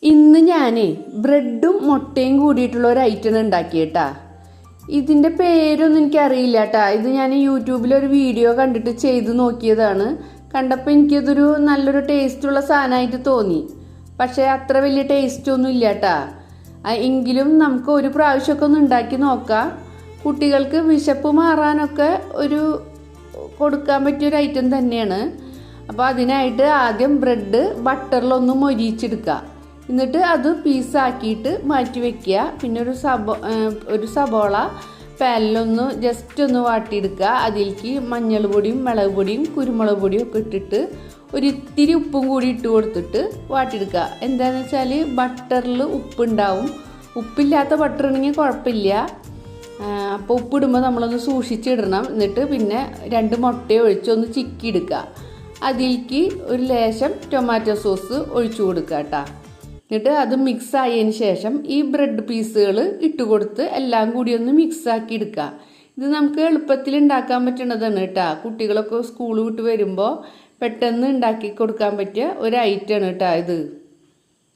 ഇന്ന് ഞാനേ ബ്രെഡും മുട്ടയും കൂടിയിട്ടുള്ള ഒരു ഐറ്റം ഉണ്ടാക്കിയേട്ടാ. ഇതിൻ്റെ പേരൊന്നും എനിക്കറിയില്ല കേട്ടാ. ഇത് ഞാൻ യൂട്യൂബിലൊരു വീഡിയോ കണ്ടിട്ട് ചെയ്ത് നോക്കിയതാണ്. കണ്ടപ്പോൾ എനിക്കതൊരു നല്ലൊരു ടേസ്റ്റുള്ള സാധനമായിട്ട് തോന്നി. പക്ഷേ അത്ര വലിയ ടേസ്റ്റൊന്നും ഇല്ല കേട്ടാ. എങ്കിലും നമുക്ക് ഒരു പ്രാവശ്യമൊക്കെ ഒന്ന് ഉണ്ടാക്കി നോക്കാം. കുട്ടികൾക്ക് വിശപ്പ് മാറാനൊക്കെ കൊടുക്കാൻ പറ്റിയൊരു ഐറ്റം തന്നെയാണ്. അപ്പോൾ അതിനായിട്ട് ആദ്യം ബ്രെഡ് ബട്ടറിലൊന്ന് മൊരിയിച്ചെടുക്കുക. എന്നിട്ട് അത് പീസാക്കിയിട്ട് മാറ്റി വയ്ക്കുക. പിന്നെ ഒരു സബോള പാനിലൊന്ന് ജസ്റ്റ് ഒന്ന് വാട്ടിയെടുക്കുക. അതിലേക്ക് മഞ്ഞൾ പൊടിയും മുളക് പൊടിയും കുരുമുളക് പൊടിയും ഒക്കെ ഇട്ടിട്ട് ഒരിത്തിരി ഉപ്പും കൂടി ഇട്ട് കൊടുത്തിട്ട് വാട്ടിയെടുക്കുക. എന്താണെന്ന് വെച്ചാൽ ബട്ടറിൽ ഉപ്പുണ്ടാവും. ഉപ്പില്ലാത്ത ബട്ടർ ഉണ്ടെങ്കിൽ കുഴപ്പമില്ല. അപ്പോൾ ഉപ്പിടുമ്പോൾ നമ്മളൊന്ന് സൂക്ഷിച്ചിടണം. എന്നിട്ട് പിന്നെ 2 മുട്ട ഒഴിച്ചൊന്ന് ചിക്കിയെടുക്കുക. അതിലേക്ക് ഒരു ലേശം ടൊമാറ്റോ സോസ് ഒഴിച്ചു കൊടുക്കുക കേട്ടോ. എന്നിട്ട് അത് മിക്സ് ആയതിന് ശേഷം ഈ ബ്രെഡ് പീസുകൾ ഇട്ട് കൊടുത്ത് എല്ലാം കൂടി ഒന്ന് മിക്സാക്കി എടുക്കുക. ഇത് നമുക്ക് എളുപ്പത്തിൽ ഉണ്ടാക്കാൻ പറ്റുന്നതാണ് കേട്ടോ. കുട്ടികളൊക്കെ സ്കൂൾ വിട്ട് വരുമ്പോൾ പെട്ടെന്ന് ഉണ്ടാക്കി കൊടുക്കാൻ പറ്റിയ ഒരു ഐറ്റമാണ് കേട്ടോ ഇത്.